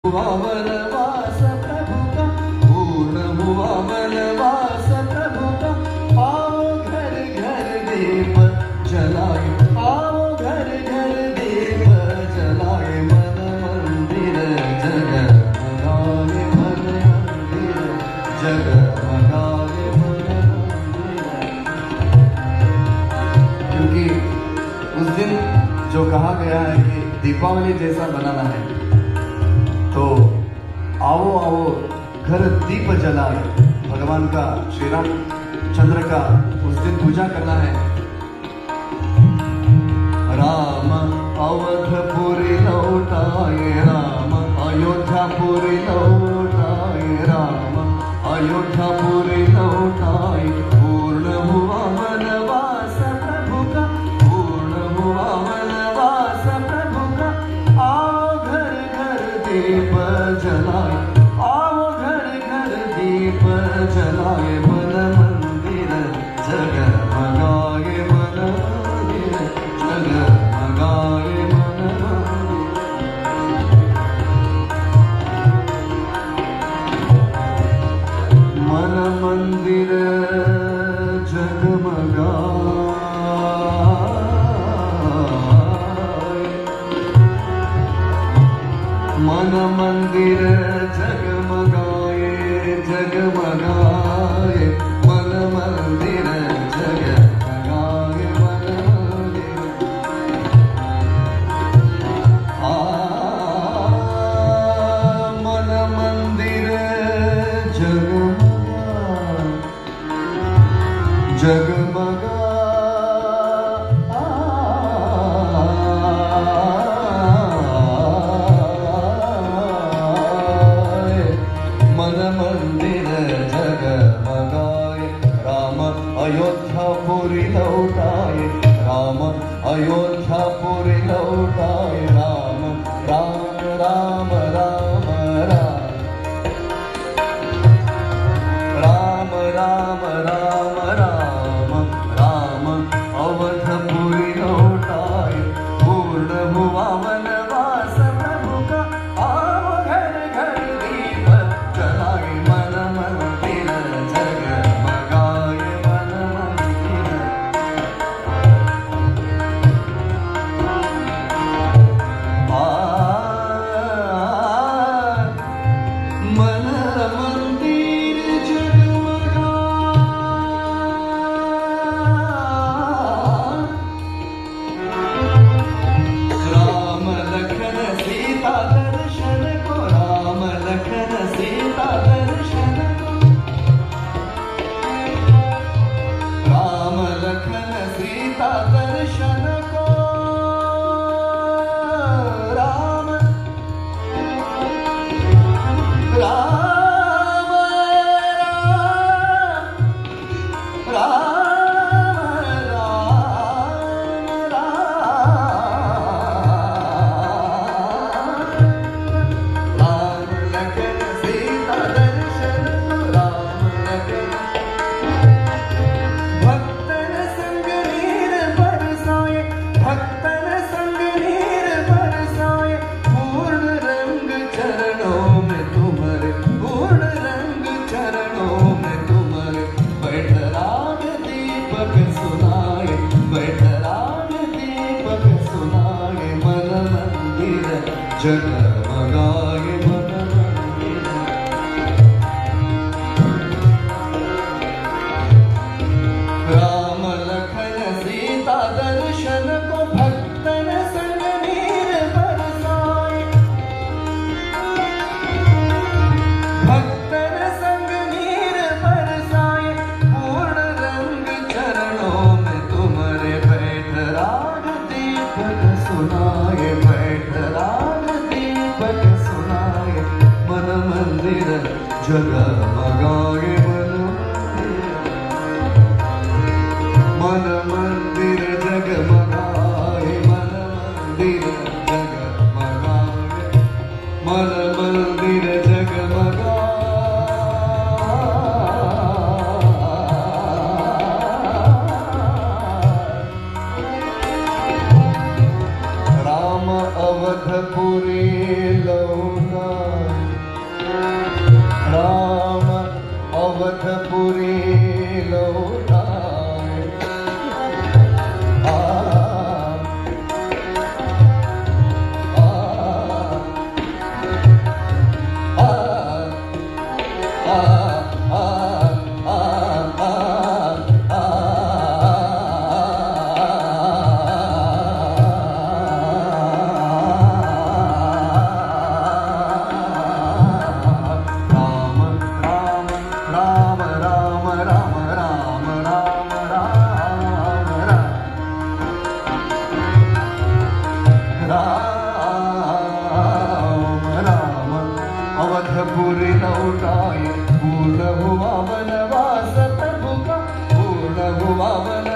हुआ वनवास प्रभु का, पूर्ण हुआ वनवास प्रभु का। आओ घर घर दीप जलाए, आओ घर घर दीप जलाए। मन मंदिर जगमगाए, मन मंदिर जगमगाए, मन मंदिर। क्योंकि उस दिन जो कहा गया है कि दीपावली जैसा बनाना है, तो आओ आओ घर दीप जलाए। भगवान का, श्री राम चंद्र का उस दिन पूजा करना है। राम अवधपुरी लौटाए, राम अयोध्यापुरी लौटाए, राम अयोध्यापुरी लौटाए। पूर्ण हुआ वनवास प्रभु का, पूर्ण हुआ वनवास प्रभु का। आओ घर घर दीप जलाए, आओ घर घर दीप जलाए। मन मंदिर जगमगाए, मन मंदिर जगमगाए, मन मंदिर जगमगाए। मन मंदिर जगमगाए, जगमगाए। मन मंदिर जगमगाए, मन मंदिर। मन मंदिर जगमगाए, जगमगाए। मन मंदिर जगमगाए। राम अयोध्यापुरी लौटाए, राम अयोध्यापुरी लौटाए। राम राम राम राम राम राम राम राम राम अवधपुरी लौटाए। पूर्ण हुआ वनवास प्रभु का। आओ घर घर दीप जलाए। मन मंदिर जगमगाए, मन मंदिर। मन मंदिर जगमगाए। राम लखन सीता दर्शन को, राम लखन सीता दर्शन को। राम लखन सीता दर्शन को। राम राम राम राम राम लखन सीता दर्शन को। राम लखन भक्तन संग नीर बरसाए, भक्तन संग नीर बरसाए। पूर्ण रंग चरणों में तुम्हारे, पूर्ण रंग चरणों में तुम्हारे। बैठ राग दीपक सुनाए, बैठ राग दीपक सुनाए। मन मंदिर जगमगाए, मन मंदिर। राम लखन सीता दर्शन को, भक्तन संग नीर बरसाए। भक्तन संग नीर बरसाए। पूर्ण रंग चरणों में तुम्हारे। बैठ राग दीपक सुनाए, बैठ राग दीपक सुनाए। मन मंदिर जगमगाए, मन मंदिर जगमगाए। मन मंदिर जगमगाए, मन मंदिर जगमगाए। राम अवधपुरी लौटाए। अवधपुरी लौटाए। अवधपुरी लौटाए, पूर्ण हुआ वनवास प्रभु का, पूर्ण हुआ वनवास।